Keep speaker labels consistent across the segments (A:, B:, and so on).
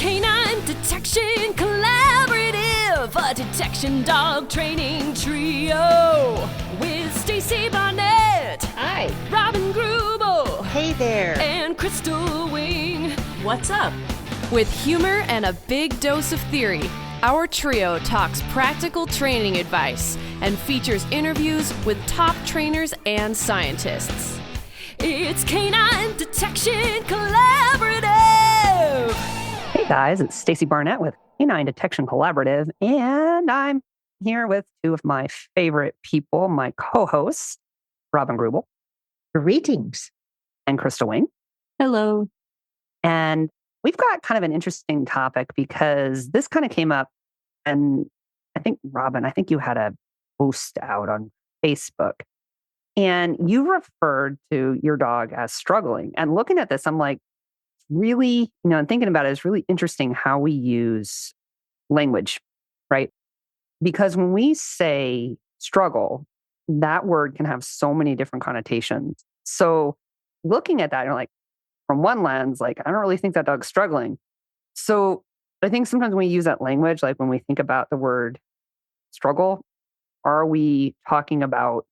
A: Canine Detection Collaborative, a detection dog training trio with Stacy Barnett.
B: Hi.
A: Robin Greubel.
B: Hey there.
A: And Crystal Wing.
B: What's up?
A: With humor and a big dose of theory, our trio talks practical training advice and features interviews with top trainers and scientists. It's Canine Detection Collaborative.
C: Hey guys, it's Stacy Barnett with Canine Detection Collaborative, and I'm here with two of my favorite people, my co-hosts, Robin Greubel.
B: Greetings.
C: And Crystal Wing.
B: Hello.
C: And we've got kind of an interesting topic because this kind of came up, and I think, Robin, you had a post out on Facebook, and you referred to your dog as struggling. And looking at this, I'm like, really, and thinking about it, it's really interesting how we use language, right? Because when we say struggle, that word can have so many different connotations. So looking at that, you're like, from one lens, like, I don't really think that dog's struggling. So I think sometimes when we use that language, like when we think about the word struggle, are we talking about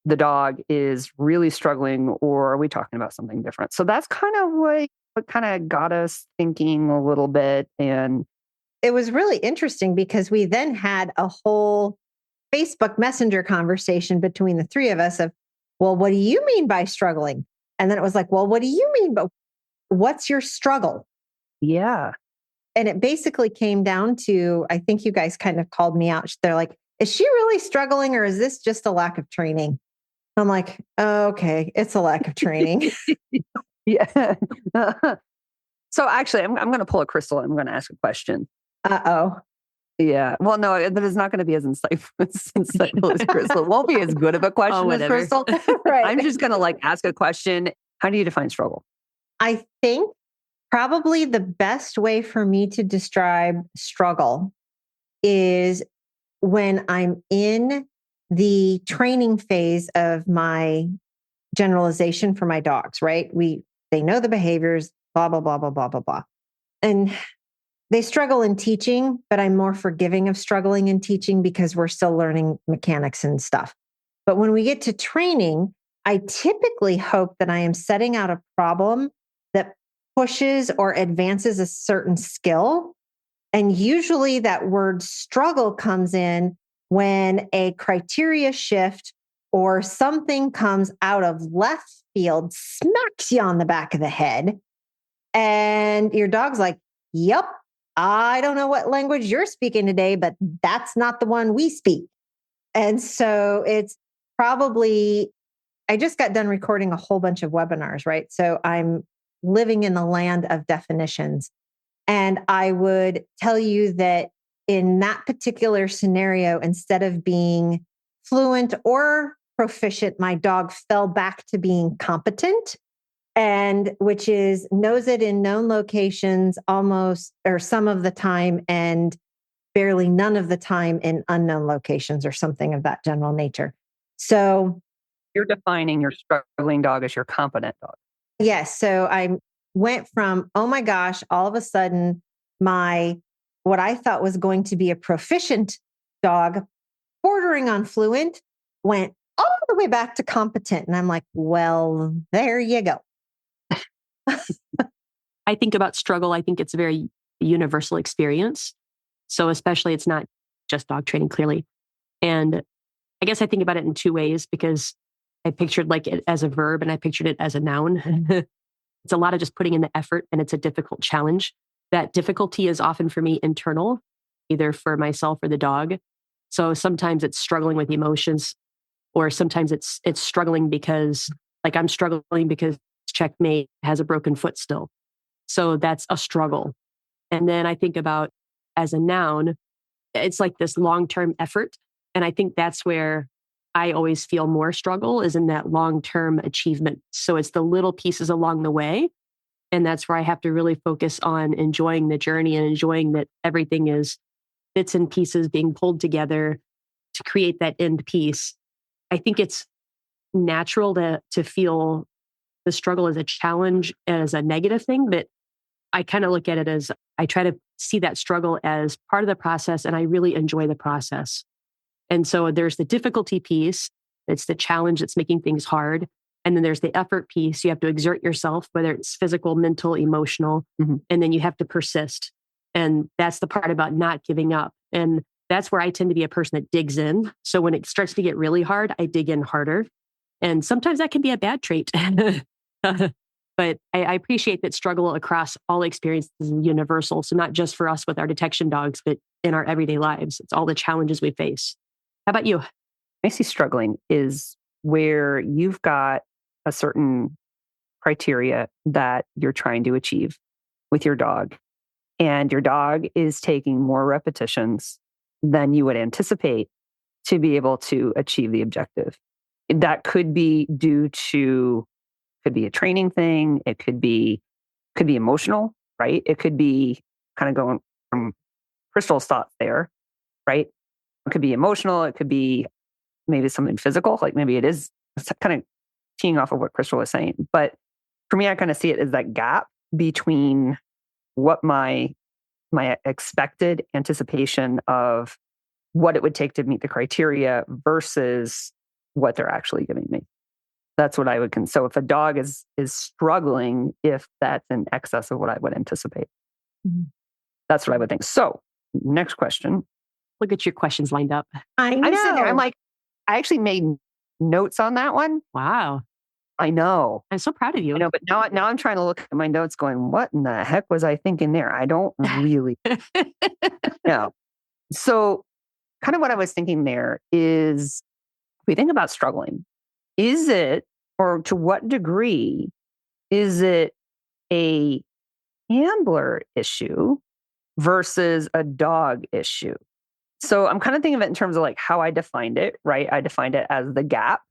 C: the dog is really struggling, or are we talking about something different? So that's kind of what kind of got us thinking a little bit. And
B: it was really interesting because we then had a whole Facebook Messenger conversation between the three of us of, well, what do you mean by struggling? And then it was like, well, what do you mean? But what's your struggle?
C: Yeah.
B: And it basically came down to, I think you guys kind of called me out. They're like, is she really struggling, or is this just a lack of training? I'm like, oh, okay, it's a lack of training.
C: Yeah. So actually, I'm going to pull a Crystal and I'm going to ask a question.
B: Uh-oh.
C: Yeah. Well, no, but it's not going to be as insightful as Crystal. It won't be as good of a question as Crystal.
B: Right.
C: I'm just going to ask a question. How do you define struggle?
B: I think probably the best way for me to describe struggle is when I'm in the training phase of my generalization for my dogs, right? They know the behaviors, blah, blah, blah, blah, blah, blah, blah. And they struggle in teaching, but I'm more forgiving of struggling in teaching because we're still learning mechanics and stuff. But when we get to training, I typically hope that I am setting out a problem that pushes or advances a certain skill. And usually that word struggle comes in when a criteria shift or something comes out of left field, smacks you on the back of the head, and your dog's like, yep, I don't know what language you're speaking today, but that's not the one we speak. And so it's probably, I just got done recording a whole bunch of webinars, right? So I'm living in the land of definitions. And I would tell you that in that particular scenario, instead of being fluent or proficient, my dog fell back to being competent, and which is knows it in known locations almost or some of the time and barely none of the time in unknown locations or something of that general nature. So
C: you're defining your struggling dog as your competent dog.
B: Yes. So I went from, oh my gosh, all of a sudden what I thought was going to be a proficient dog, bordering on fluent, went all the way back to competent. And I'm like, well, there you go.
D: I think about struggle, I think it's a very universal experience. So especially it's not just dog training, clearly. And I guess I think about it in two ways because I pictured it as a verb and I pictured it as a noun. It's a lot of just putting in the effort, and it's a difficult challenge. That difficulty is often for me internal, either for myself or the dog. So sometimes it's struggling with emotions, or sometimes it's struggling because I'm struggling because Checkmate has a broken foot still. So that's a struggle. And then I think about as a noun, it's like this long-term effort. And I think that's where I always feel more struggle is in that long-term achievement. So it's the little pieces along the way. And that's where I have to really focus on enjoying the journey and enjoying that everything is bits and pieces being pulled together to create that end piece. I think it's natural to feel the struggle as a challenge, as a negative thing, but I kind of look at it as I try to see that struggle as part of the process, and I really enjoy the process. And so there's the difficulty piece. It's the challenge that's making things hard. And then there's the effort piece. You have to exert yourself, whether it's physical, mental, emotional, and then you have to persist. And that's the part about not giving up. And that's where I tend to be a person that digs in. So when it starts to get really hard, I dig in harder. And sometimes that can be a bad trait. But I appreciate that struggle across all experiences is universal. So not just for us with our detection dogs, but in our everyday lives. It's all the challenges we face. How about you?
C: I see struggling is where you've got a certain criteria that you're trying to achieve with your dog. And your dog is taking more repetitions than you would anticipate to be able to achieve the objective. That could be due to, could be a training thing. It could be emotional, right? It could be kind of going from Crystal's thoughts there, right? It could be emotional. It could be maybe something physical, like maybe it is kind of teeing off of what Crystal was saying. But for me, I kind of see it as that gap between what my expected anticipation of what it would take to meet the criteria versus what they're actually giving me. That's what I would consider. So if a dog is struggling, if that's in excess of what I would anticipate, that's what I would think. So next question.
D: Look at your questions lined up.
B: I know.
C: I'm sitting there, I'm like, I actually made notes on that one.
D: Wow.
C: I know.
D: I'm so proud of you.
C: I know, but now I'm trying to look at my notes going, what in the heck was I thinking there? I don't really know. So kind of what I was thinking there is, if we think about struggling, is it, or to what degree, is it a handler issue versus a dog issue? So I'm kind of thinking of it in terms of like how I defined it, right? I defined it as the gap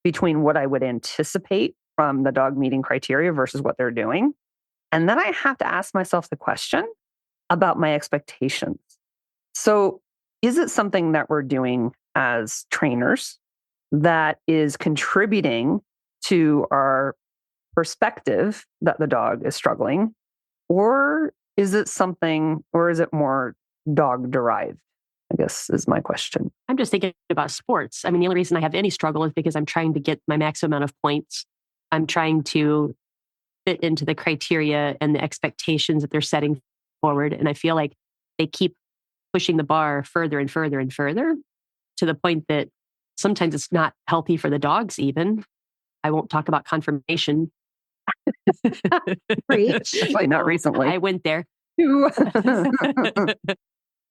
C: between what I would anticipate from the dog meeting criteria versus what they're doing. And then I have to ask myself the question about my expectations. So is it something that we're doing as trainers that is contributing to our perspective that the dog is struggling? Or is it something, or is it more dog derived? I guess is my question.
D: I'm just thinking about sports. I mean, the only reason I have any struggle is because I'm trying to get my maximum amount of points. I'm trying to fit into the criteria and the expectations that they're setting forward. And I feel like they keep pushing the bar further and further and further to the point that sometimes it's not healthy for the dogs even. I won't talk about confirmation.
B: Preach.
C: Actually, not recently.
D: I went there.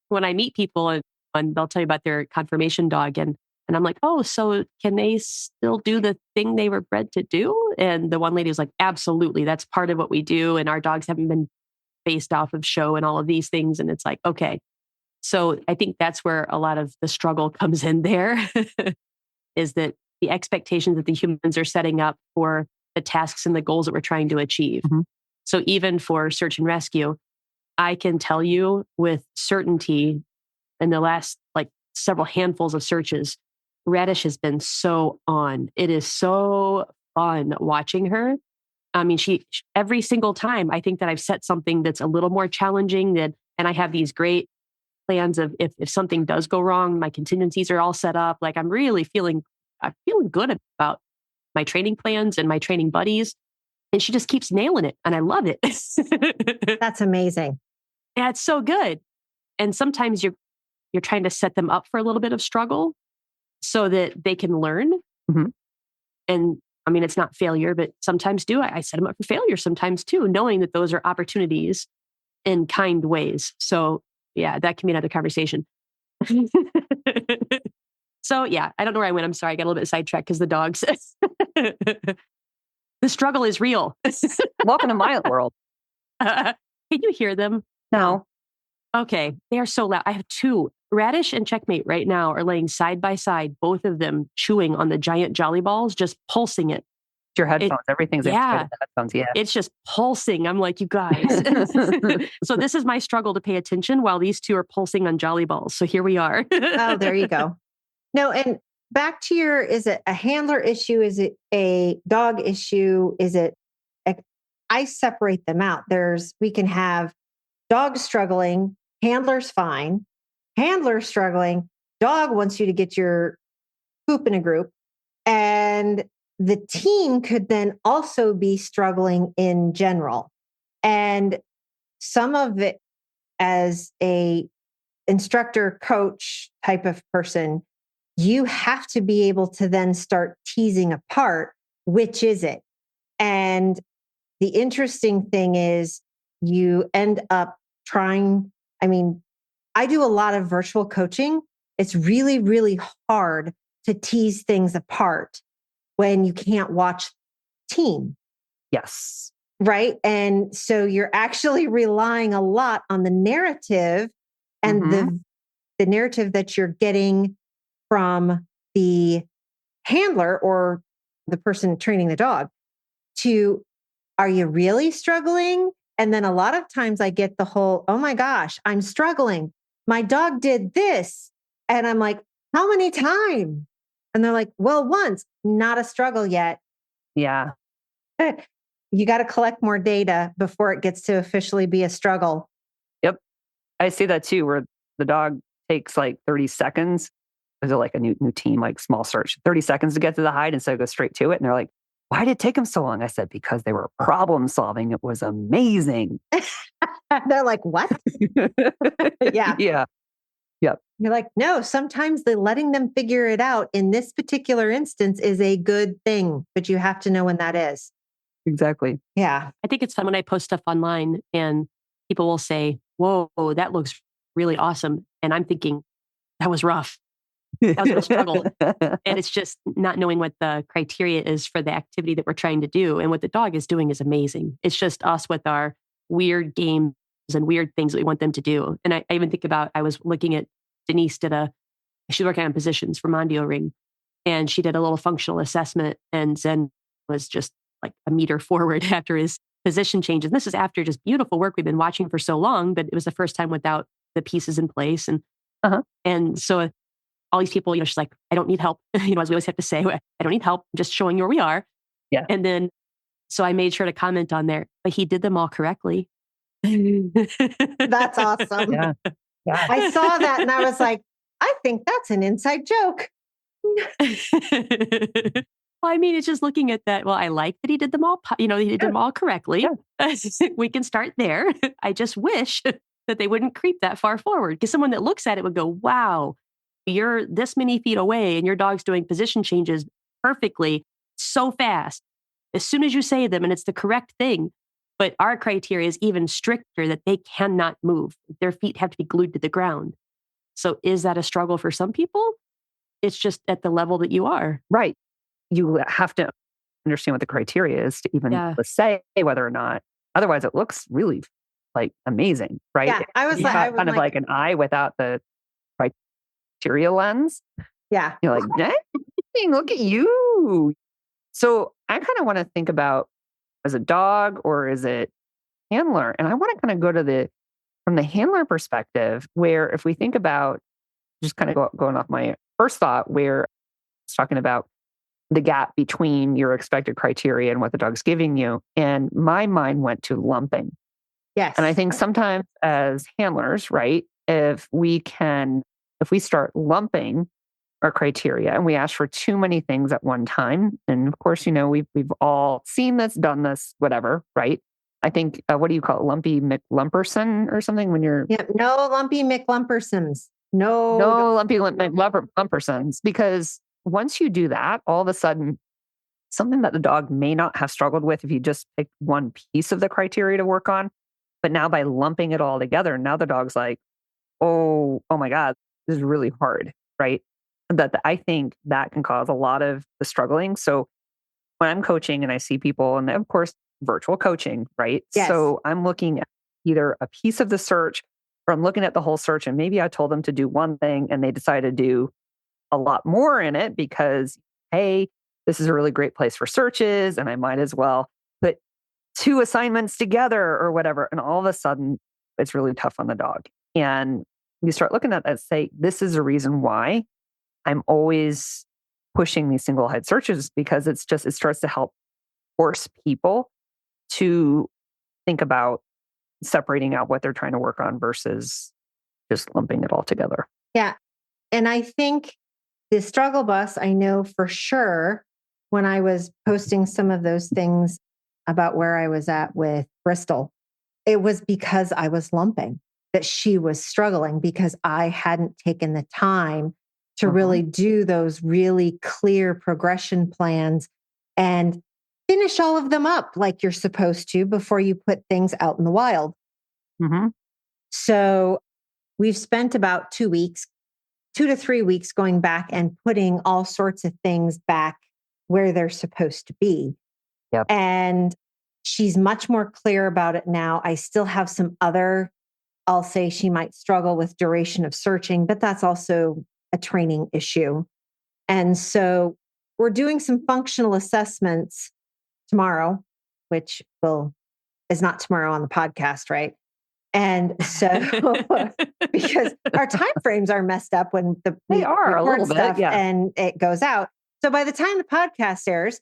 D: When I meet people and they'll tell you about their confirmation dog and I'm like, oh, so can they still do the thing they were bred to do? And the one lady was like, absolutely. That's part of what we do. And our dogs haven't been based off of show and all of these things. And it's like, okay. So I think that's where a lot of the struggle comes in there is that the expectations that the humans are setting up for the tasks and the goals that we're trying to achieve. So even for search and rescue, I can tell you with certainty in the last like several handfuls of searches, Radish has been so on. It is so fun watching her. I mean, she every single time I think that I've set something that's a little more challenging and I have these great plans of if something does go wrong, my contingencies are all set up. Like I'm feeling good about my training plans and my training buddies. And she just keeps nailing it. And I love it.
B: That's amazing.
D: Yeah, it's so good. And sometimes you're trying to set them up for a little bit of struggle so that they can learn. And I mean, it's not failure, but sometimes I set them up for failure sometimes too, knowing that those are opportunities in kind ways. So yeah, that can be another conversation. So yeah, I don't know where I went. I'm sorry. I got a little bit sidetracked because the dogs. The struggle is real.
C: Welcome to my world.
D: Can you hear them?
C: No.
D: Okay. They are so loud. I have two. Radish and Checkmate right now are laying side by side, both of them chewing on the giant Jolly Balls, just pulsing it.
C: Your headphones, everything's integrated the headphones, yeah.
D: It's just pulsing. I'm like, you guys. So this is my struggle to pay attention while these two are pulsing on Jolly Balls. So here we are.
B: Oh, there you go. No, and back to is it a handler issue? Is it a dog issue? I separate them out. We can have Dog's struggling, handler's fine. Handler's struggling, dog wants you to get your poop in a group. And the team could then also be struggling in general. And some of it, as a instructor, coach type of person, you have to be able to then start teasing apart, which is it? And the interesting thing is you end up trying, I do a lot of virtual coaching. It's really, really hard to tease things apart when you can't watch team.
C: Yes.
B: Right. And so you're actually relying a lot on the narrative and the narrative that you're getting from the handler or the person training the dog to, are you really struggling? And then a lot of times I get the whole, oh my gosh, I'm struggling. My dog did this. And I'm like, how many times? And they're like, well, once, not a struggle yet.
C: Yeah.
B: You got to collect more data before it gets to officially be a struggle.
C: Yep. I see that too, where the dog takes like 30 seconds. Is it like a new team, like small search, 30 seconds to get to the hide instead of go straight to it? And they're like, why did it take them so long? I said, because they were problem solving. It was amazing.
B: They're like, what? Yeah.
C: Yeah. Yep.
B: You're like, no, sometimes the letting them figure it out in this particular instance is a good thing, but you have to know when that is.
C: Exactly.
B: Yeah.
D: I think it's fun when I post stuff online and people will say, whoa, that looks really awesome. And I'm thinking, that was rough. That was a struggle. And it's just not knowing what the criteria is for the activity that we're trying to do. And what the dog is doing is amazing. It's just us with our weird games and weird things that we want them to do. And I even think about, I was looking at Denise she's working on positions for Mondio Ring. And she did a little functional assessment and Zen was just like a meter forward after his position changes. And this is after just beautiful work we've been watching for so long, but it was the first time without the pieces in place. And so all these people, she's like, I don't need help. As we always have to say, I don't need help. I'm just showing you where we are.
C: Yeah.
D: And then, so I made sure to comment on there, but he did them all correctly.
B: That's awesome.
C: Yeah.
B: I saw that and I was like, I think that's an inside joke.
D: Well, it's just looking at that. Well, I like that he did them all, he did them all correctly. Yeah. We can start there. I just wish that they wouldn't creep that far forward because someone that looks at it would go, wow, you're this many feet away and your dog's doing position changes perfectly so fast. As soon as you say them and it's the correct thing, but our criteria is even stricter that they cannot move. Their feet have to be glued to the ground. So is that a struggle for some people? It's just at the level that you are.
C: Right. You have to understand what the criteria is to even say whether or not. Otherwise, it looks really like amazing, right?
B: Yeah, I was
C: kind of like an eye without the criteria lens.
B: Yeah.
C: You're like, dang, look at you. So I kind of want to think about, as a dog or is it handler? And I want to kind of go to from the handler perspective, where if we think about just kind of going off my first thought, where I was talking about the gap between your expected criteria and what the dog's giving you. And my mind went to lumping.
B: Yes.
C: And I think sometimes as handlers, right, if we start lumping our criteria and we ask for too many things at one time, and of course, we've all seen this, done this, whatever, right? I think, what do you call it? Lumpy McLumperson or something when you're...
B: Yeah, no lumpy McLumpersons. No
C: lumpy McLumpersons, because once you do that, all of a sudden, something that the dog may not have struggled with if you just picked one piece of the criteria to work on, but now by lumping it all together, now the dog's like, oh my God, this is really hard, right? That I think that can cause a lot of the struggling. So when I'm coaching and I see people, and of course, virtual coaching, right?
B: Yes.
C: So I'm looking at either a piece of the search or I'm looking at the whole search, and maybe I told them to do one thing and they decided to do a lot more in it because, hey, this is a really great place for searches and I might as well put 2 assignments together or whatever. And all of a sudden, it's really tough on the dog. And you start looking at that and say, this is a reason why I'm always pushing these single head searches, because it starts to help force people to think about separating out what they're trying to work on versus just lumping it all together.
B: Yeah. And I think the struggle bus, I know for sure when I was posting some of those things about where I was at with Bristol, it was because I was lumping, that she was struggling because I hadn't taken the time to really do those really clear progression plans and finish all of them up like you're supposed to before you put things out in the wild. So we've spent about 2 weeks, 2 to 3 weeks going back and putting all sorts of things back where they're supposed to be.
C: Yep.
B: And she's much more clear about it now. I still have some other, I'll say she might struggle with duration of searching, but that's also a training issue. And so we're doing some functional assessments tomorrow, which is not tomorrow on the podcast, right? And so because our time frames are messed up when we
C: are a
B: record
C: little
B: stuff
C: bit, yeah.
B: and it goes out. So by the time the podcast airs,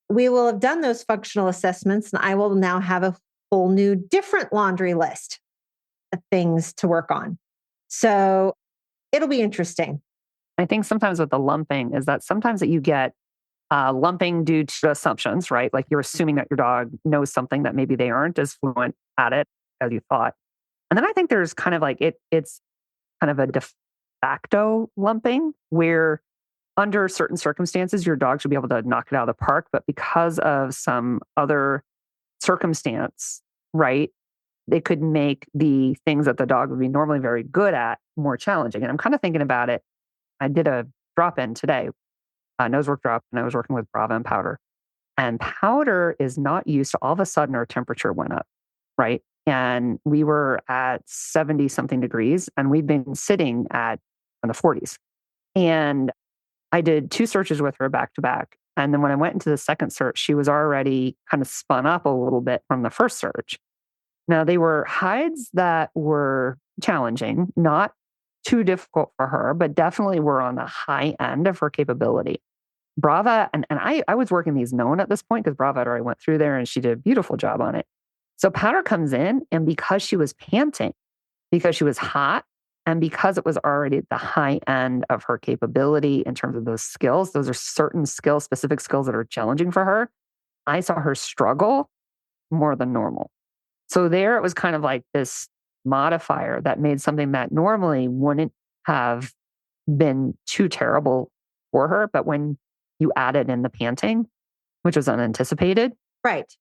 B: we will have done those functional assessments and I will now have a whole new different laundry list of things to work on. So it'll be interesting.
C: I think sometimes with the lumping is that sometimes that you get lumping due to assumptions, right? Like you're assuming that your dog knows something that maybe they aren't as fluent at it as you thought. And then I think there's kind of like it's kind of a de facto lumping where under certain circumstances, your dog should be able to knock it out of the park. But because of some other circumstance, right, they could make the things that the dog would be normally very good at more challenging. And I'm kind of thinking about it. I did a drop-in today, nose work drop, and I was working with Brava and Powder. And Powder is not used to all of a sudden our temperature went up, right? And we were at 70 something degrees and we've been sitting in the 40s. And I did 2 searches with her back to back. And then when I went into the second search, she was already kind of spun up a little bit from the first search. Now, they were hides that were challenging, not too difficult for her, but definitely were on the high end of her capability. Brava, and I was working these known at this point because Brava had already went through there and she did a beautiful job on it. So Powder comes in, and because she was panting, because she was hot, and because it was already at the high end of her capability in terms of those skills, those are certain skills, specific skills that are challenging for her. I saw her struggle more than normal. So there it was kind of like this modifier that made something that normally wouldn't have been too terrible for her. But when you added in the panting, which was unanticipated,
B: right,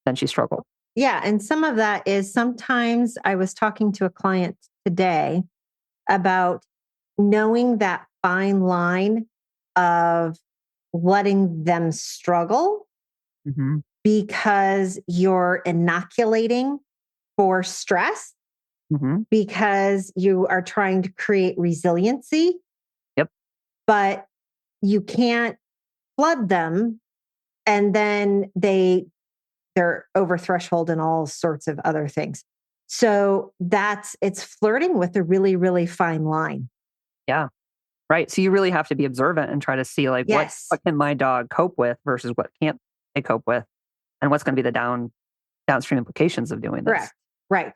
C: then she struggled.
B: Yeah. And some of that is sometimes I was talking to a client today about knowing that fine line of letting them struggle because you're inoculating for stress, because you are trying to create resiliency.
C: Yep.
B: But you can't flood them and then they're over threshold and all sorts of other things. So it's flirting with a really, really fine line.
C: Yeah. Right. So you really have to be observant and try to see like what can my dog cope with versus what can't they cope with, and what's going to be the downstream implications of doing this.
B: Correct. Right.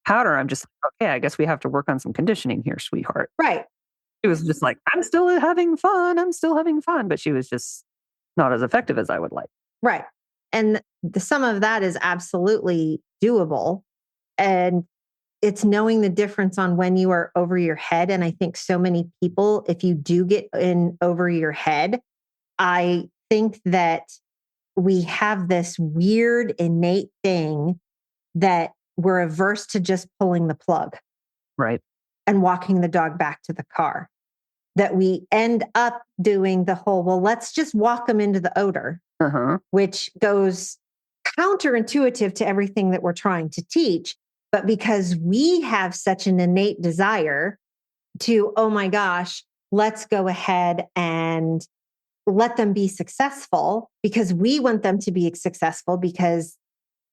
C: Powder, I'm just okay. I guess we have to work on some conditioning here, sweetheart.
B: Right.
C: She was just like, I'm still having fun, but she was just not as effective as I would like.
B: Right. And some of that is absolutely doable. And it's knowing the difference on when you are over your head. And I think so many people, if you do get in over your head, I think that we have this weird innate thing that we're averse to just pulling the plug.
C: Right.
B: And walking the dog back to the car. That we end up doing the whole, well, let's just walk them into the odor, which goes counterintuitive to everything that we're trying to teach. But because we have such an innate desire to, oh my gosh, let's go ahead and let them be successful because we want them to be successful because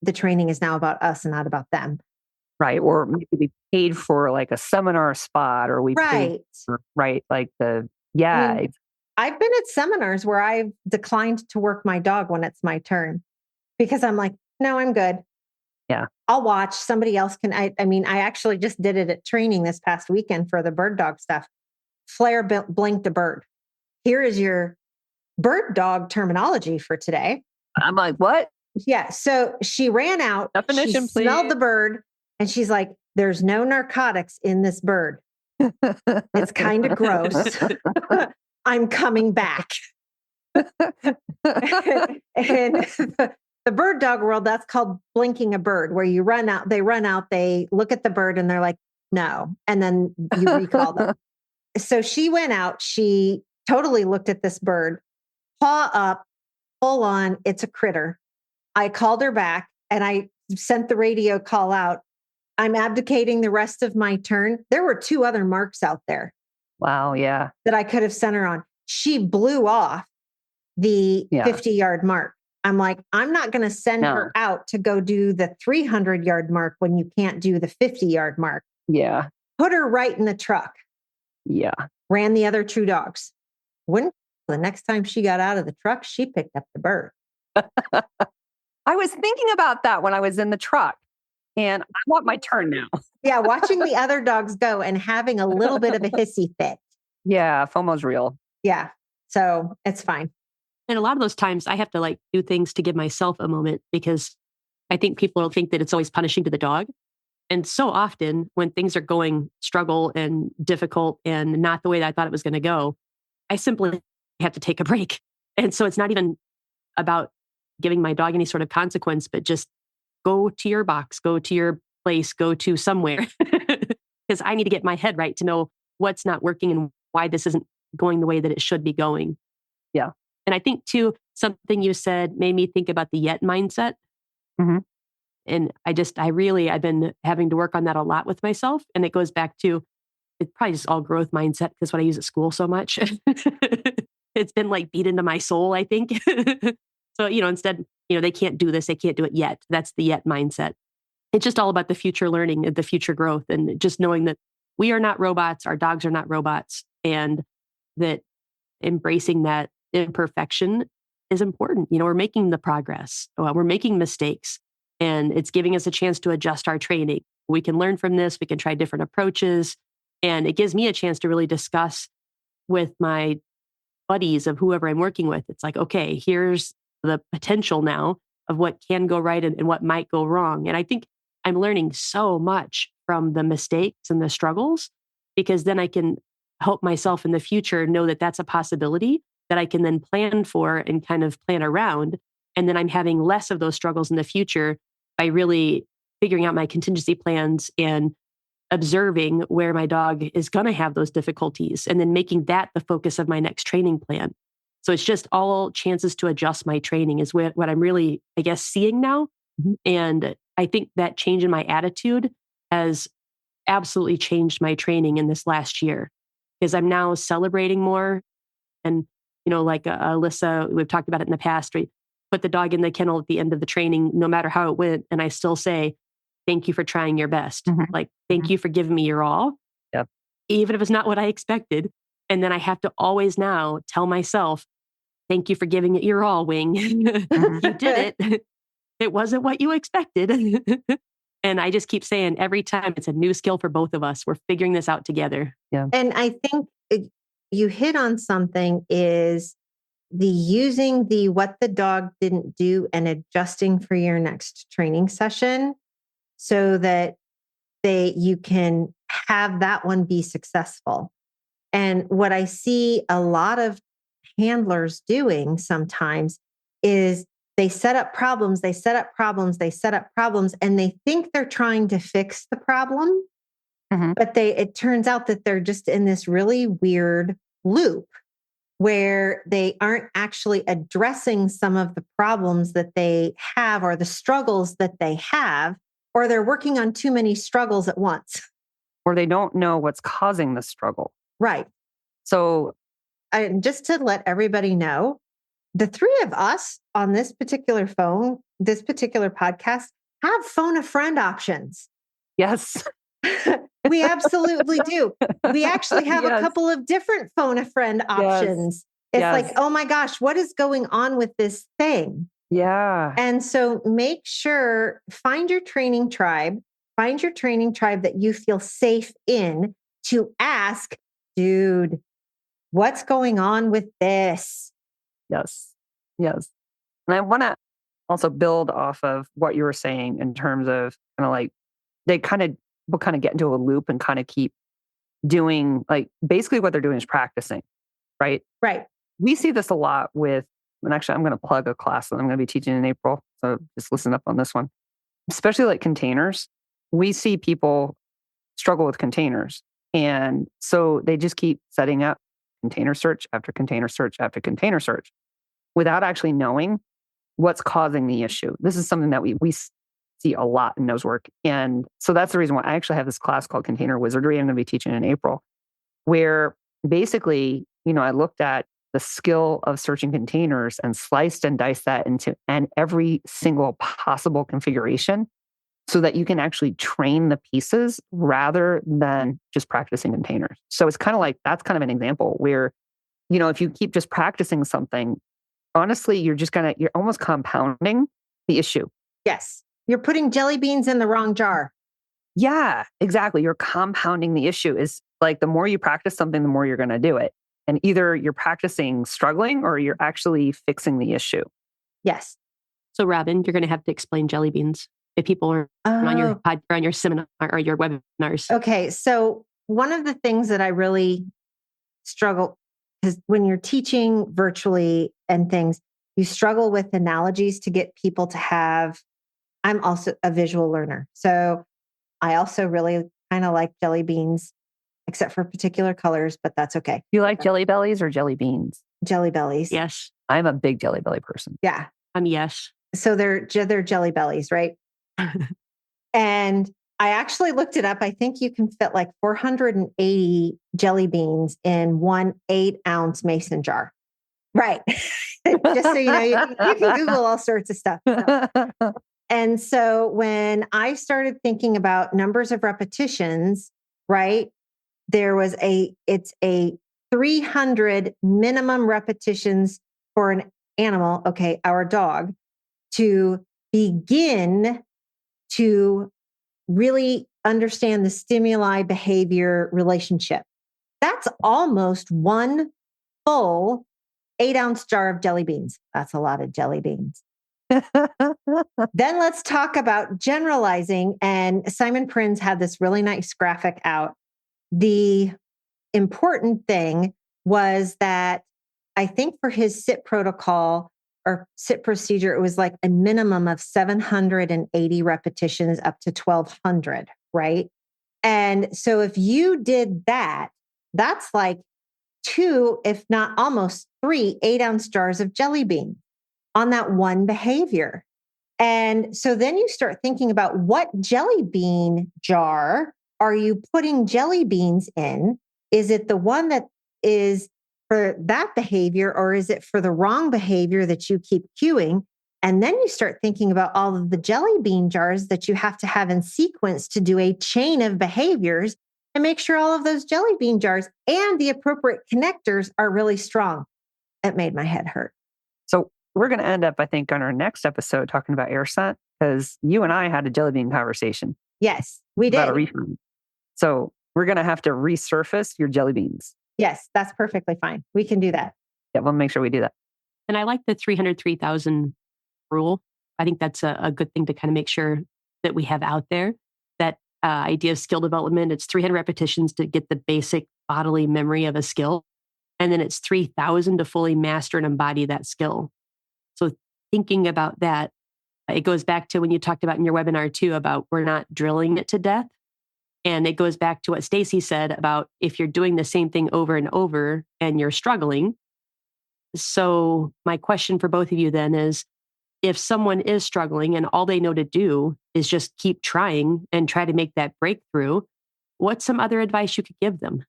B: the training is now about us and not about them.
C: Right. Or maybe we paid for like a seminar spot or we paid for, like I mean,
B: I've been at seminars where I've declined to work my dog when it's my turn because I'm like, no, I'm good.
C: Yeah.
B: I'll watch. Somebody else can. I mean, I actually just did it at training this past weekend for the bird dog stuff. Flair blinked a bird. Here is your bird dog terminology for today.
C: I'm like, what?
B: Yeah. So she ran out.
C: Definition,
B: she smelled
C: please.
B: the bird and she's like, there's no narcotics in this bird. It's kind of gross. I'm coming back. And the bird dog world, that's called blinking a bird, where you run out, they look at the bird and they're like, no. And then you recall them. So she went out, she totally looked at this bird, paw up, full on, it's a critter. I called her back and I sent the radio call out. I'm abdicating the rest of my turn. There were 2 other marks out there.
C: Wow. Yeah.
B: That I could have sent her on. She blew off the 50-yard mark. I'm like, I'm not going to send her out to go do the 300-yard mark when you can't do the 50-yard mark.
C: Yeah.
B: Put her right in the truck.
C: Yeah.
B: Ran the other 2 dogs. The next time she got out of the truck, she picked up the bird.
C: I was thinking about that when I was in the truck, and I want my turn now.
B: Yeah. Watching the other dogs go and having a little bit of a hissy fit.
C: Yeah. FOMO's real.
B: Yeah. So it's fine.
D: And a lot of those times I have to like do things to give myself a moment, because I think people think that it's always punishing to the dog. And so often when things are going struggle and difficult and not the way that I thought it was going to go, I simply have to take a break. And so it's not even about giving my dog any sort of consequence, but just go to your box, go to your place, go to somewhere, because I need to get my head right to know what's not working and why this isn't going the way that it should be going.
C: Yeah.
D: And I think too, something you said made me think about the yet mindset.
C: Mm-hmm.
D: And I've been having to work on that a lot with myself. And it goes back to, it's probably just all growth mindset, because what I use at school so much, it's been like beat into my soul, I think. So, instead, they can't do this, they can't do it yet. That's the yet mindset. It's just all about the future learning and the future growth, and just knowing that we are not robots, our dogs are not robots, and that embracing that imperfection is important. We're making the progress, we're making mistakes, and it's giving us a chance to adjust our training. We can learn from this, we can try different approaches, and it gives me a chance to really discuss with my buddies of whoever I'm working with. It's like, okay, here's the potential now of what can go right and what might go wrong. And I think I'm learning so much from the mistakes and the struggles, because then I can help myself in the future know that that's a possibility that I can then plan for and kind of plan around. And then I'm having less of those struggles in the future by really figuring out my contingency plans and observing where my dog is going to have those difficulties, and then making that the focus of my next training plan. So it's just all chances to adjust my training is what I'm really, I guess, seeing now. Mm-hmm. And I think that change in my attitude has absolutely changed my training in this last year, because I'm now celebrating more. And, like Alyssa, we've talked about it in the past, we put the dog in the kennel at the end of the training, no matter how it went. And I still say, thank you for trying your best. Mm-hmm. Like, thank you for giving me your all.
C: Yep.
D: Even if it's not what I expected. And then I have to always now tell myself, thank you for giving it your all, Wing. Mm-hmm. You did it. It wasn't what you expected. And I just keep saying every time it's a new skill for both of us. We're figuring this out together.
C: Yeah.
B: And I think you hit on something, is the using the what the dog didn't do and adjusting for your next training session, so that you can have that one be successful. And what I see a lot of handlers doing sometimes is they set up problems, and they think they're trying to fix the problem. Mm-hmm. But it turns out that they're just in this really weird loop where they aren't actually addressing some of the problems that they have, or the struggles that they have, or they're working on too many struggles at once.
C: Or they don't know what's causing the struggle.
B: Right.
C: So
B: just to let everybody know, the 3 of us on this particular podcast have phone a friend options.
C: Yes.
B: We absolutely do. We actually have a couple of different phone a friend options. It's like, oh my gosh, what is going on with this thing?
C: Yeah.
B: And so make sure, find your training tribe that you feel safe in to ask, dude, what's going on with this?
C: Yes. Yes. And I want to also build off of what you were saying in terms of kind of like they kind of will kind of get into a loop and kind of keep doing like basically what they're doing is practicing, right?
B: Right.
C: We see this a lot with, and actually I'm going to plug a class that I'm going to be teaching in April. So just listen up on this one, especially like containers. We see people struggle with containers. And so they just keep setting up container search after container search after container search without actually knowing what's causing the issue. This is something that we see a lot in nose work. And so that's the reason why I actually have this class called Container Wizardry I'm going to be teaching in April, where basically, I looked at the skill of searching containers and sliced and diced that into and every single possible configuration so that you can actually train the pieces rather than just practicing containers. So it's kind of like, that's kind of an example where, if you keep just practicing something, honestly, you're almost compounding the issue.
B: Yes. You're putting jelly beans in the wrong jar.
C: Yeah, exactly. You're compounding the issue. Is like the more you practice something, the more you're going to do it. And either you're practicing struggling or you're actually fixing the issue.
B: Yes.
D: So Robin, you're going to have to explain jelly beans if people are on your on your seminar or your webinars.
B: Okay. So one of the things that I really struggle, because when you're teaching virtually and things, you struggle with analogies to get people to have, I'm also a visual learner. So I also really kind of like jelly beans, except for particular colors, but that's okay.
C: You like jelly bellies or jelly beans?
B: Jelly bellies.
D: Yes.
C: I'm a big jelly belly person.
B: Yeah.
D: Yes.
B: So they're jelly bellies, right? And I actually looked it up. I think you can fit like 480 jelly beans in 1 8-ounce mason jar. Right. Just so you know, you can Google all sorts of stuff. And so when I started thinking about numbers of repetitions, right, it's a 300 minimum repetitions for an animal, okay, our dog, to begin to really understand the stimuli behavior relationship. That's almost one full 8-ounce jar of jelly beans. That's a lot of jelly beans. Then let's talk about generalizing. And Simon Prinz had this really nice graphic out. The important thing was that I think for his sit protocol or sit procedure, it was like a minimum of 780 repetitions up to 1,200, right? And so if you did that, that's like 2, if not almost 3 8-ounce jars of jelly beans on that one behavior. And so then you start thinking about what jelly bean jar are you putting jelly beans in? Is it the one that is for that behavior, or is it for the wrong behavior that you keep cueing? And then you start thinking about all of the jelly bean jars that you have to have in sequence to do a chain of behaviors and make sure all of those jelly bean jars and the appropriate connectors are really strong. It made my head hurt.
C: So we're going to end up, I think, on our next episode talking about air scent, because you and I had a jelly bean conversation.
B: Yes, we did.
C: About a refund. So we're going to have to resurface your jelly beans.
B: Yes, that's perfectly fine. We can do that.
C: Yeah, we'll make sure we do that.
D: And I like the 303,000 rule. I think that's a good thing to kind of make sure that we have out there. That idea of skill development, it's 300 repetitions to get the basic bodily memory of a skill. And then it's 3,000 to fully master and embody that skill. So thinking about that, it goes back to when you talked about in your webinar too, about we're not drilling it to death. And it goes back to what Stacy said about if you're doing the same thing over and over and you're struggling. So my question for both of you then is, if someone is struggling and all they know to do is just keep trying and try to make that breakthrough, what's some other advice you could give them?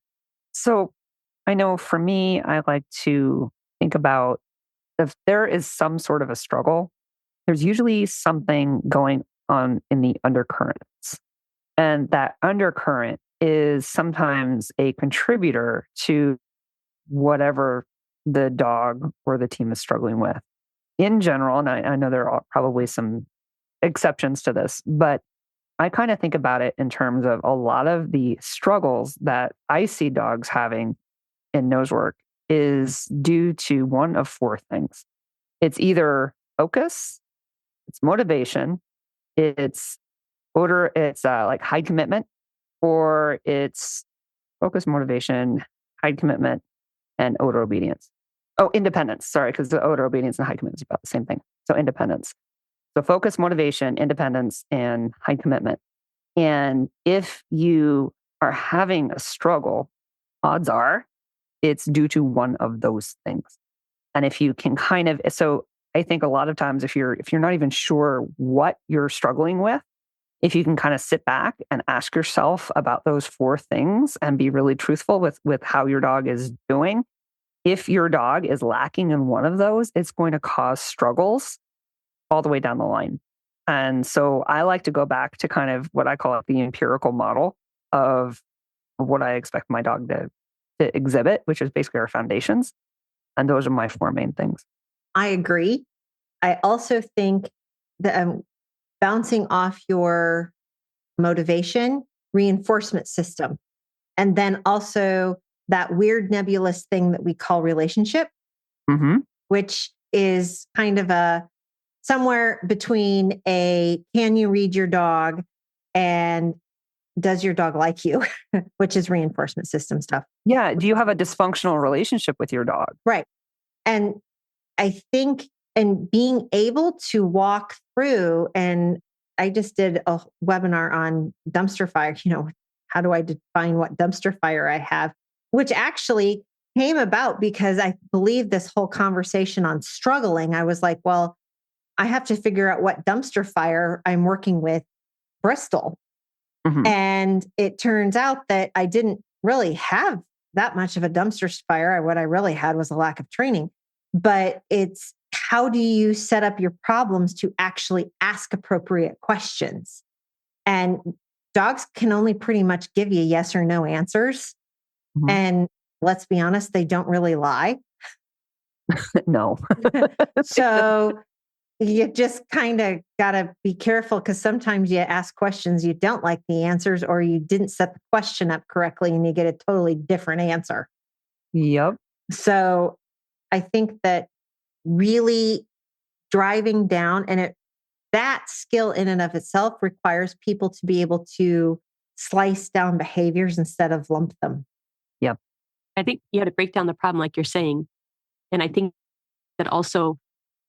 C: So I know for me, I like to think about if there is some sort of a struggle, there's usually something going on in the undercurrents. And that undercurrent is sometimes a contributor to whatever the dog or the team is struggling with. in general, and I know there are probably some exceptions to this, but I kind of think about it in terms of a lot of the struggles that I see dogs having in nose work is due to one of four things. It's either focus, it's motivation, it's odor, it's like high commitment, or it's focus, motivation, high commitment, and odor obedience. Oh, independence. Sorry, because the odor obedience and high commitment is about the same thing. So independence. So focus, motivation, independence, and high commitment. And if you are having a struggle, odds are it's due to one of those things. And if you can so I think a lot of times if you're not even sure what you're struggling with, if you can kind of sit back and ask yourself about those four things and be really truthful with how your dog is doing, if your dog is lacking in one of those, it's going to cause struggles all the way down the line. And so I like to go back to kind of what I call the empirical model of what I expect my dog to exhibit, which is basically our foundations. And those are my four main things.
B: I agree. I also think that bouncing off your motivation, reinforcement system, and then also that weird nebulous thing that we call relationship, which is kind of somewhere between can you read your dog and does your dog like you, which is reinforcement system stuff.
C: Yeah. Do you have a dysfunctional relationship with your dog? Right.
B: And I think, and being able to walk through, and I just did a webinar on dumpster fire, how do I define what dumpster fire I have, which actually came about because I believe this whole conversation on struggling, I was like, well, I have to figure out what dumpster fire I'm working with Bristol. And it turns out that I didn't really have that much of a dumpster fire. What I really had was a lack of training. But it's how do you set up your problems to actually ask appropriate questions? And dogs can only pretty much give you yes or no answers. And let's be honest, they don't really lie.
C: No.
B: So you just kind of got to be careful because sometimes you ask questions, you don't like the answers, or you didn't set the question up correctly and you get a totally different answer.
C: Yep.
B: So I think that really driving down, and that skill in and of itself requires people to be able to slice down behaviors instead of lump them.
C: Yep.
D: I think you have to break down the problem like you're saying. And I think that also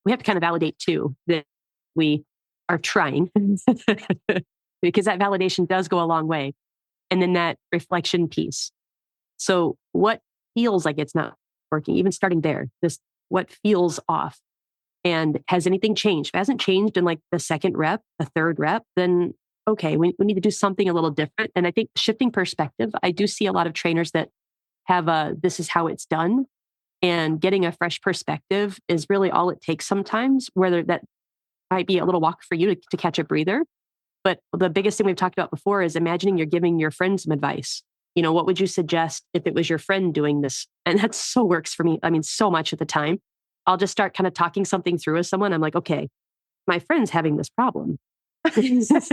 D: we have to kind of validate too that we are trying because that validation does go a long way. And then that reflection piece. So what feels like it's not working, even starting there, what feels off, and has anything changed? If it hasn't changed in like the second rep, the third rep, then okay, we need to do something a little different. And I think shifting perspective, I do see a lot of trainers that have this is how it's done. And getting a fresh perspective is really all it takes sometimes, whether that might be a little walk for you to catch a breather. But the biggest thing we've talked about before is imagining you're giving your friend some advice. What would you suggest if it was your friend doing this? And that so works for me. I mean, so much at the time. I'll just start kind of talking something through with someone. I'm like, okay, my friend's having this problem. And just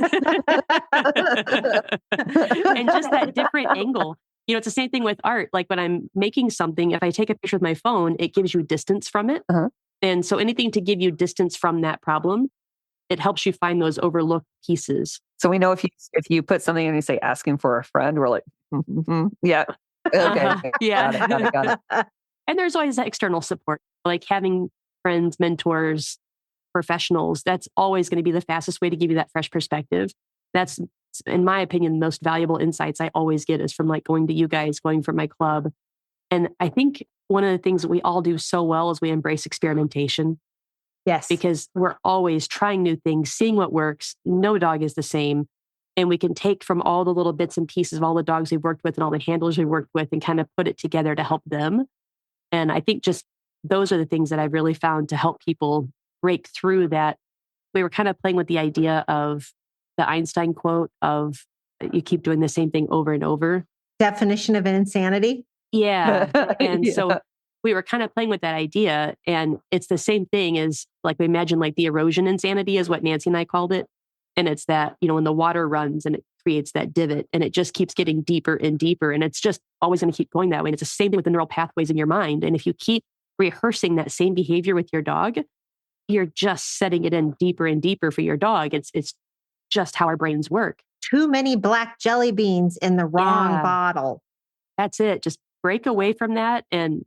D: that different angle. It's the same thing with art. Like when I'm making something, if I take a picture with my phone, it gives you distance from it. And so anything to give you distance from that problem, it helps you find those overlooked pieces.
C: So we know if you put something and you say asking for a friend, we're like, yeah, okay,
D: yeah,
C: got it.
D: And there's always that external support, like having friends, mentors, professionals. That's always going to be the fastest way to give you that fresh perspective. That's, in my opinion, the most valuable insights I always get is from like going to you guys, going from my club. And I think one of the things that we all do so well is we embrace experimentation.
B: Yes.
D: Because we're always trying new things, seeing what works. No dog is the same. And we can take from all the little bits and pieces of all the dogs we've worked with and all the handlers we've worked with and kind of put it together to help them. And I think just those are the things that I've really found to help people break through that. We were kind of playing with the idea of the Einstein quote of you keep doing the same thing over and over.
B: Definition of insanity.
D: Yeah. And so we were kind of playing with that idea. And it's the same thing as like, we imagine like the erosion insanity is what Nancy and I called it. And it's that, when the water runs and it creates that divot and it just keeps getting deeper and deeper. And it's just always going to keep going that way. And it's the same thing with the neural pathways in your mind. And if you keep rehearsing that same behavior with your dog, you're just setting it in deeper and deeper for your dog. It's just how our brains work.
B: Too many black jelly beans in the wrong bottle.
D: That's it. Just break away from that and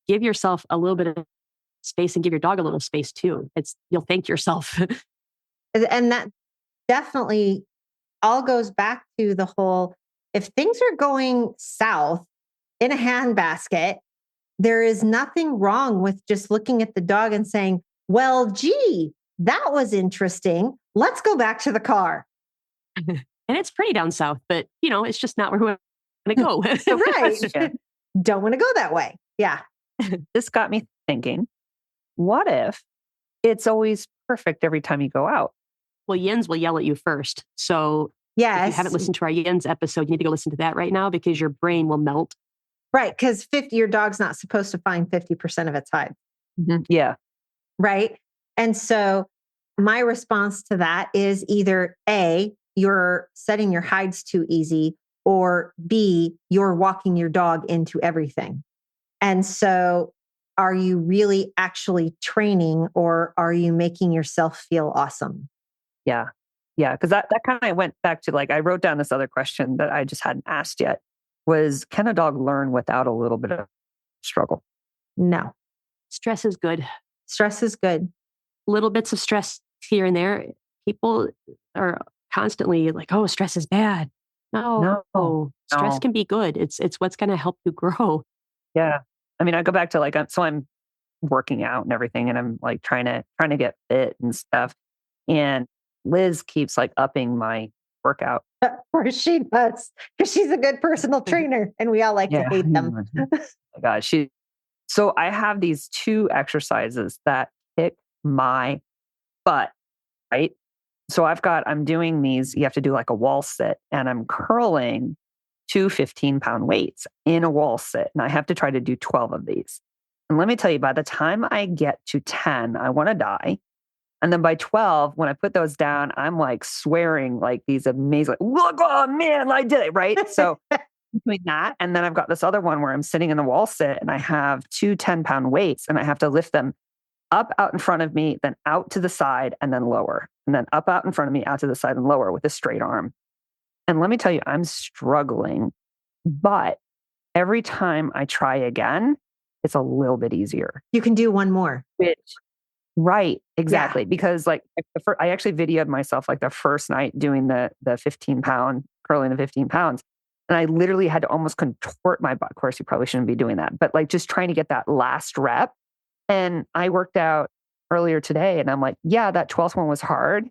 D: give yourself a little bit of space and give your dog a little space too. You'll thank yourself.
B: And that definitely all goes back to the whole, if things are going south in a handbasket, there is nothing wrong with just looking at the dog and saying, well, gee, that was interesting. Let's go back to the car.
D: And it's pretty down south, but it's just not where we want to go.
B: Right. Don't want to go that way. Yeah.
C: This got me thinking, what if it's always perfect every time you go out?
D: Well, Yens will yell at you first. So
B: yes.
D: If you haven't listened to our Yens episode, you need to go listen to that right now because your brain will melt.
B: Right. Because your dog's not supposed to find 50% of its hide.
C: Mm-hmm. Yeah.
B: Right. And so my response to that is either A, you're setting your hides too easy, or B, you're walking your dog into everything. And so are you really actually training, or are you making yourself feel awesome?
C: Yeah. Yeah. Because that kind of went back to I wrote down this other question that I just hadn't asked yet was, can a dog learn without a little bit of struggle?
B: No.
D: Stress is good.
B: Stress is good.
D: Little bits of stress here and there. People are constantly like, oh, stress is bad. No. Stress can be good. It's what's going to help you grow.
C: Yeah. I mean, I go back to I'm working out and everything, and I'm trying to get fit and stuff. And Liz keeps upping my workout.
B: Or she does, because she's a good personal trainer and we all like to hate them.
C: Oh my God. So I have these 2 exercises that kick my butt, right? So I'm doing these, you have to do a wall sit, and I'm curling 2 15-pound weights in a wall sit. And I have to try to do 12 of these. And let me tell you, by the time I get to 10, I want to die. And then by 12, when I put those down, I'm swearing these amazing, look, oh man, I did it, right? So doing that. And then I've got this other one where I'm sitting in the wall sit and I have 2 10-pound weights and I have to lift them up out in front of me, then out to the side and then lower. And then up out in front of me, out to the side and lower with a straight arm. And let me tell you, I'm struggling. But every time I try again, it's a little bit easier.
B: You can do one more.
C: Right, exactly. Yeah. Because I actually videoed myself the first night doing the 15-pound, curling the 15 pounds. And I literally had to almost contort my butt. Of course, you probably shouldn't be doing that. But just trying to get that last rep. And I worked out earlier today and I'm yeah, that 12th one was hard,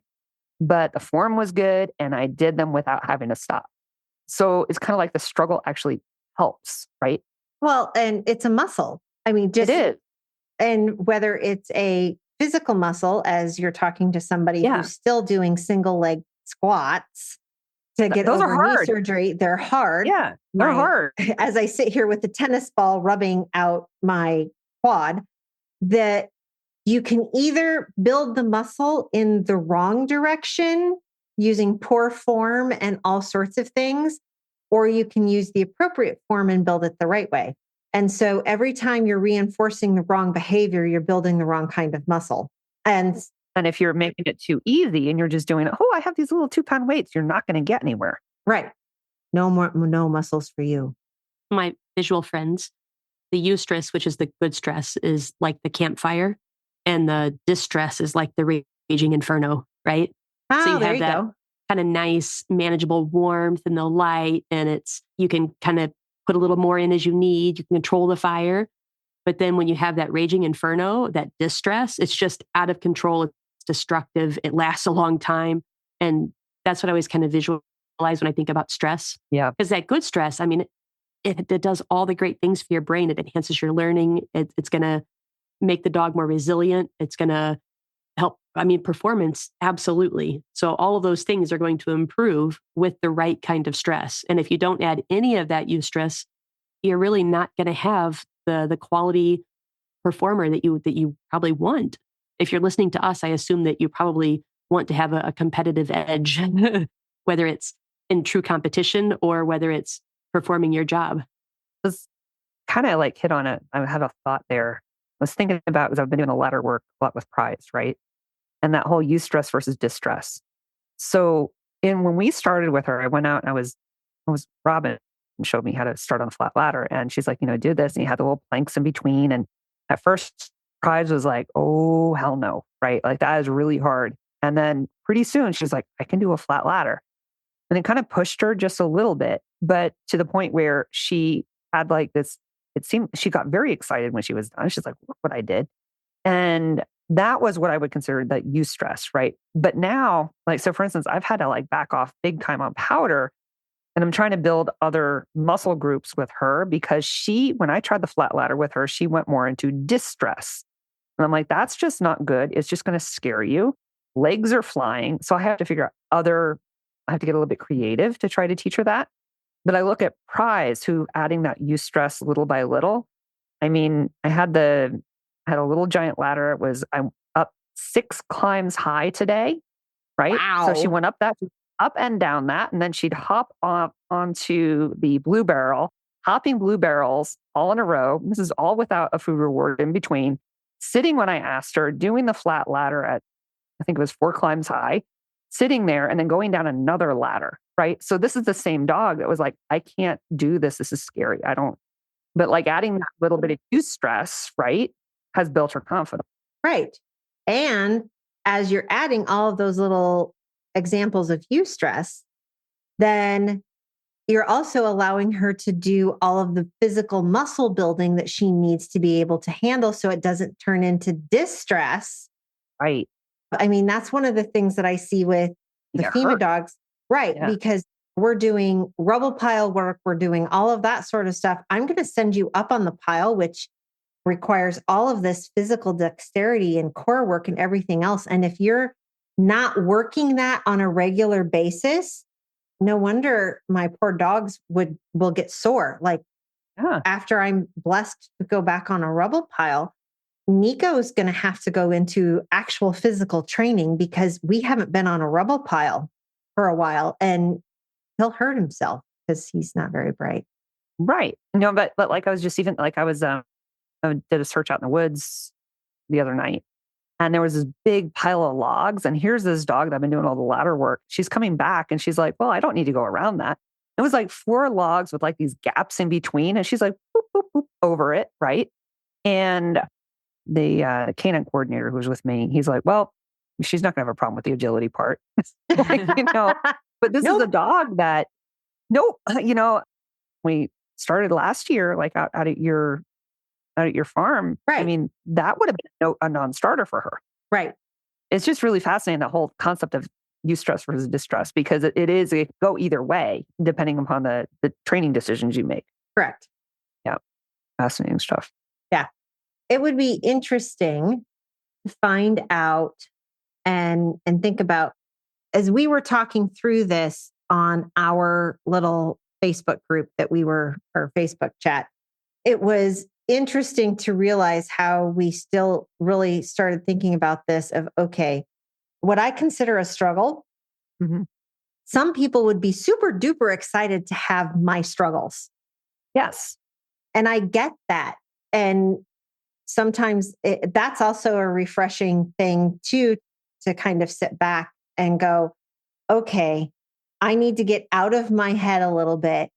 C: but the form was good and I did them without having to stop. So it's kind of the struggle actually helps, right?
B: Well, and it's a muscle. I mean,
C: it is.
B: And whether it's a physical muscle, as you're talking to somebody who's still doing single leg squats to get
C: those
B: over
C: are hard.
B: Knee surgery, they're hard.
C: Yeah, they're hard.
B: As I sit here with the tennis ball rubbing out my quad, that you can either build the muscle in the wrong direction using poor form and all sorts of things, or you can use the appropriate form and build it the right way. And so every time you're reinforcing the wrong behavior, you're building the wrong kind of muscle. And
C: if you're making it too easy and you're just doing, I have these little 2-pound weights, you're not going to get anywhere.
B: Right. No muscles for you.
D: My visual friends, the eustress, which is the good stress, is like the campfire, and the distress is like the raging inferno, right?
B: Oh,
D: so you
B: there
D: have
B: you
D: that
B: go.
D: Kind of nice, manageable warmth and the light, and you can kind of put a little more in as you need. You can control the fire. But then when you have that raging inferno, that distress, it's just out of control. It's destructive. It lasts a long time. And that's what I always kind of visualize when I think about stress.
C: Yeah.
D: Because that good stress, I mean, it does all the great things for your brain. It enhances your learning. It's going to make the dog more resilient. It's going to help. I mean, performance, absolutely. So all of those things are going to improve with the right kind of stress. And if you don't add any of that eustress, you're really not going to have the quality performer that you probably want. If you're listening to us, I assume that you probably want to have a competitive edge, whether it's in true competition or whether it's performing your job.
C: This kind of like hit on it. I had a thought there. I was thinking about, because I've been doing the ladder work a lot with prize, right? And that whole eustress versus distress. So when we started with her, I went out and I was Robin showed me how to start on a flat ladder. And she's like, do this. And you had the little planks in between. And at first, prize was like, oh, hell no, right? Like that is really hard. And then pretty soon she's like, I can do a flat ladder. And it kind of pushed her just a little bit, but to the point where she had like this, it seemed she got very excited when she was done. She's like, look what I did. And that was what I would consider the eustress, right? But now, like, so for instance, I've had to like back off big time on powder, and I'm trying to build other muscle groups with her because when I tried the flat ladder with her, she went more into distress. And I'm like, that's just not good. It's just going to scare you. Legs are flying. So I have to figure out I have to get a little bit creative to try to teach her that. But I look at Prize, who adding that eustress little by little. I mean, I had a little giant ladder. I'm up 6 climbs high today, right?
B: Wow.
C: So she went up and down that, and then she'd hop up onto the blue barrel, hopping blue barrels all in a row. This is all without a food reward in between. Sitting when I asked her, doing the flat ladder at, I think it was 4 climbs high, sitting there and then going down another ladder, right? So this is the same dog that was like, I can't do this. This is scary. But like adding that little bit of eustress, right, has built her confidence.
B: Right. And as you're adding all of those little examples of eustress, then you're also allowing her to do all of the physical muscle building that she needs to be able to handle so it doesn't turn into distress.
C: Right.
B: I mean, that's one of the things that I see with the FEMA dogs, right? Yeah. Because we're doing rubble pile work, we're doing all of that sort of stuff. I'm going to send you up on the pile, which requires all of this physical dexterity and core work and everything else. And if you're not working that on a regular basis, no wonder my poor dogs will get sore. Like after I'm blessed to go back on a rubble pile, Nico is going to have to go into actual physical training because we haven't been on a rubble pile for a while, and he'll hurt himself because he's not very bright.
C: Right. No, but like I was just even like I did a search out in the woods the other night, and there was this big pile of logs, and here's this dog that I've been doing all the ladder work. She's coming back and she's like, well, I don't need to go around that. It was like 4 logs with like these gaps in between, and she's like, boop, boop, boop, over it. Right. And the canine coordinator who was with me, he's like, well, she's not going to have a problem with the agility part. Like, but this is a dog that, we started last year, like out at your farm.
B: Right.
C: I mean, that would have been a non-starter for her.
B: Right.
C: It's just really fascinating, the whole concept of eustress versus distress, because it go either way, depending upon the training decisions you make.
B: Correct.
C: Yeah. Fascinating stuff.
B: Yeah. It would be interesting to find out and think about, as we were talking through this on our little Facebook group or Facebook chat, it was interesting to realize how we still really started thinking about this of, okay, what I consider a struggle, some people would be super duper excited to have my struggles.
C: Yes.
B: And I get that. And sometimes that's also a refreshing thing too, to kind of sit back and go, okay, I need to get out of my head a little bit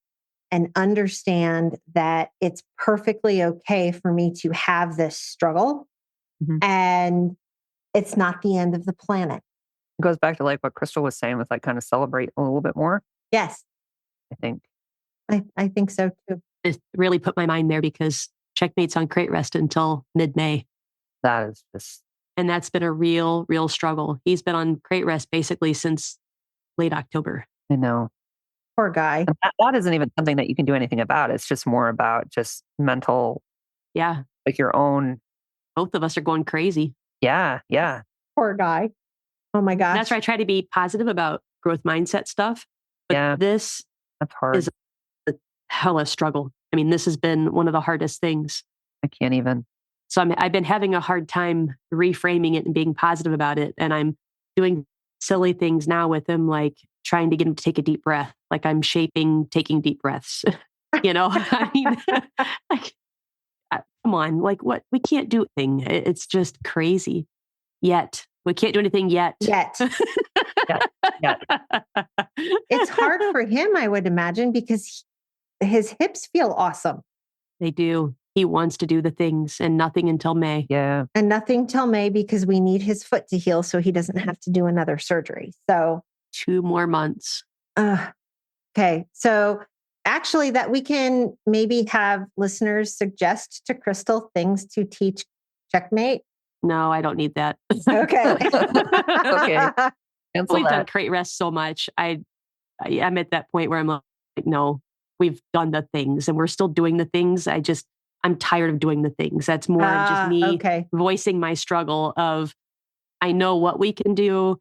B: and understand that it's perfectly okay for me to have this struggle, and it's not the end of the planet.
C: It goes back to like what Crystal was saying with like kind of celebrate a little bit more.
B: Yes.
C: I think.
B: I think so too.
D: It really put my mind there because Checkmate's on crate rest until mid-May.
C: That is just...
D: And that's been a real struggle. He's been on crate rest basically since late October.
C: I know.
B: Poor guy.
C: That isn't even something that you can do anything about. It's just more about just mental.
D: Yeah.
C: Like your own.
D: Both of us are going crazy.
C: Yeah. Yeah.
B: Poor guy. Oh my gosh.
D: That's why I try to be positive about growth mindset stuff. But this
C: that's hard.
D: Is a hella struggle. I mean, this has been one of the hardest things.
C: I can't even.
D: So I've been having a hard time reframing it and being positive about it. And I'm doing silly things now with him, like trying to get him to take a deep breath. Like I'm shaping taking deep breaths. I mean, like, come on, like what? We can't do anything. It's just crazy. Yet. We can't do anything yet.
B: Yet.
C: Yeah.
B: It's hard for him, I would imagine, because his hips feel awesome.
D: They do. He wants to do the things and nothing until May.
C: Yeah.
B: And nothing till May because we need his foot to heal so he doesn't have to do another surgery. So
D: 2 more months.
B: Okay. So actually that we can maybe have listeners suggest to Crystal things to teach Checkmate.
D: No, I don't need that.
B: Okay.
C: Okay.
D: We've done crate rest so much. I'm at that point where I'm like, no, we've done the things and we're still doing the things. I'm tired of doing the things. That's more of just me voicing my struggle of, I know what we can do.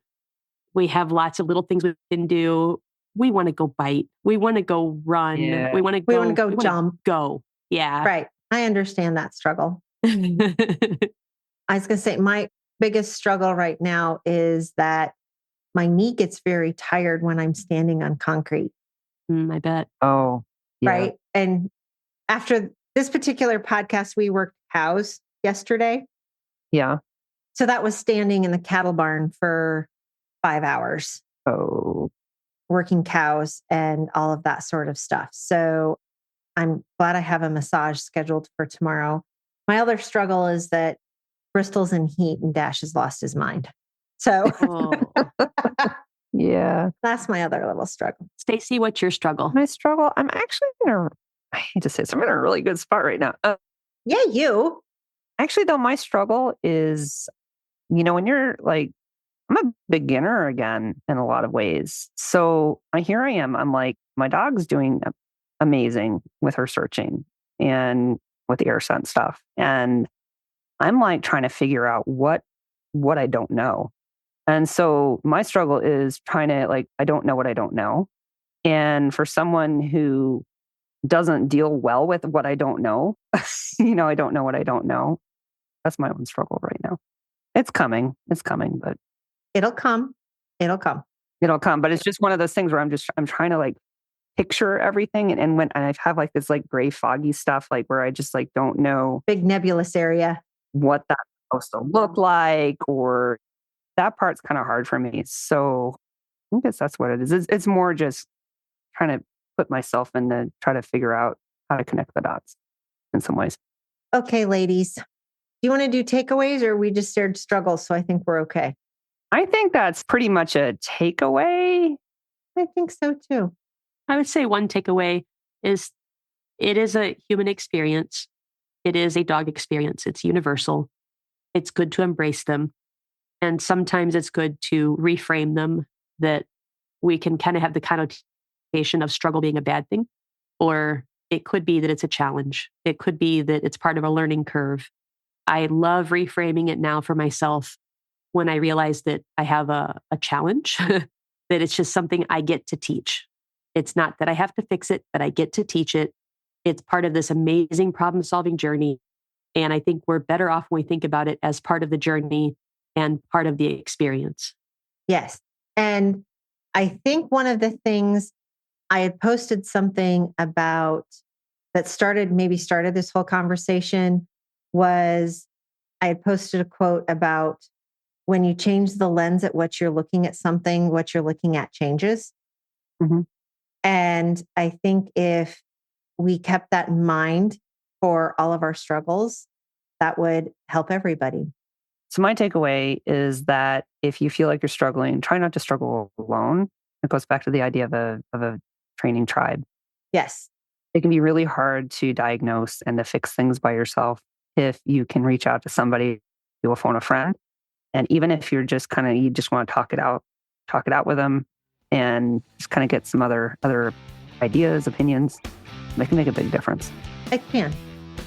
D: We have lots of little things we can do. We want to go bite. We want to go run.
B: Yeah.
D: We want to go
B: jump.
D: Go. Yeah.
B: Right. I understand that struggle. I was going to say my biggest struggle right now is that my knee gets very tired when I'm standing on concrete.
D: I bet.
C: Oh, yeah.
B: Right. And after this particular podcast, we worked cows yesterday.
C: Yeah.
B: So that was standing in the cattle barn for 5 hours.
C: Oh.
B: Working cows and all of that sort of stuff. So I'm glad I have a massage scheduled for tomorrow. My other struggle is that Bristol's in heat and Dash has lost his mind. So
C: yeah,
B: that's my other little struggle.
D: Stacy, what's your struggle?
C: My struggle, I'm actually I hate to say this, I'm in a really good spot right now.
B: Yeah, you.
C: Actually, though, my struggle is, when you're like, I'm a beginner again in a lot of ways. So here I am. I'm like, my dog's doing amazing with her searching and with the air scent stuff. And I'm like trying to figure out what I don't know. And so my struggle is trying to I don't know what I don't know. And for someone who doesn't deal well with what I don't know, I don't know what I don't know. That's my own struggle right now. It's coming, but
B: it'll come. It'll come.
C: But it's just one of those things where I'm trying to picture everything. And when I have this gray foggy stuff, where I just don't know.
B: Big nebulous area.
C: What that's supposed to look like, or that part's kind of hard for me. So I guess that's what it is. It's more just trying to put myself in to try to figure out how to connect the dots in some ways.
B: Okay, ladies. Do you want to do takeaways or we just shared struggles? So I think we're okay.
C: I think that's pretty much a takeaway.
B: I think so too.
D: I would say one takeaway is it is a human experience. It is a dog experience. It's universal. It's good to embrace them. And sometimes it's good to reframe them, that we can kind of have the connotation of struggle being a bad thing, or it could be that it's a challenge. It could be that it's part of a learning curve. I love reframing it now for myself when I realize that I have a challenge, that it's just something I get to teach. It's not that I have to fix it, but I get to teach it. It's part of this amazing problem-solving journey. And I think we're better off when we think about it as part of the journey and part of the experience.
B: Yes. And I think one of the things I had posted something about that started this whole conversation was I had posted a quote about when you change the lens at what you're looking at something, what you're looking at changes.
C: Mm-hmm.
B: And I think if we kept that in mind for all of our struggles, that would help everybody.
C: So my takeaway is that if you feel like you're struggling, try not to struggle alone. It goes back to the idea of a training tribe.
B: Yes.
C: It can be really hard to diagnose and to fix things by yourself. If you can reach out to somebody, you'll phone a friend. And even if you're just you just want to talk it out with them and just kind of get some other ideas, opinions, they can make a big difference.
B: I can.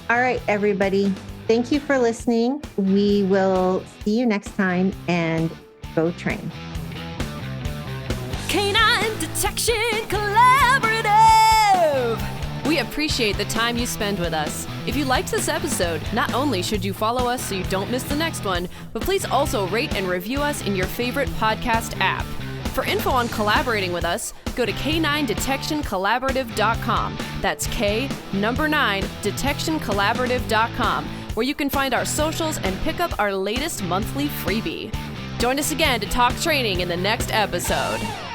B: All right, everybody. Thank you for listening. We will see you next time, and go train.
A: Canine Detection Collaborative. We really appreciate the time you spend with us. If you liked this episode, not only should you follow us so you don't miss the next one, but please also rate and review us in your favorite podcast app. For info on collaborating with us, go to k9detectioncollaborative.com. That's K9detectioncollaborative.com, where you can find our socials and pick up our latest monthly freebie. Join us again to talk training in the next episode.